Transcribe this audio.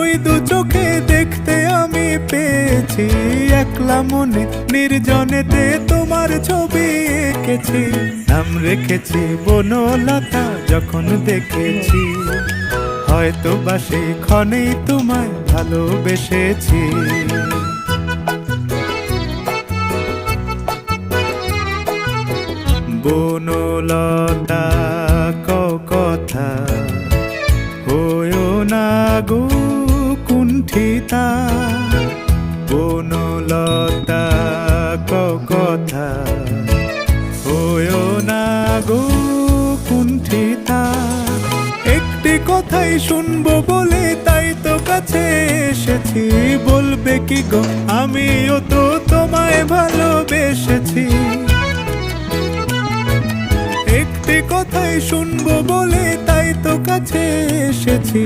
ওই দু চোখে দেখতে আমি পেয়েছি, একলা মনে নির্জনেতে তোমার ছবি এঁকেছি। নাম রেখেছি বনলতা যখন দেখেছি, হয়তো বা সেই ক্ষণেই তোমায় ভালোবেসেছি। বনলতা কথা হয়ো না গো কুণ্ঠিতা, বনলতা কথা হয়ো না গো কুণ্ঠিতা। একটি কথাই শুনবো বলে তাই তো কাছে এসেছি, বলবে কি গো আমিও তো তোমায় ভালোবেসেছি। একটি কথাই শুনবো বলে তাই তো কাছে এসেছি।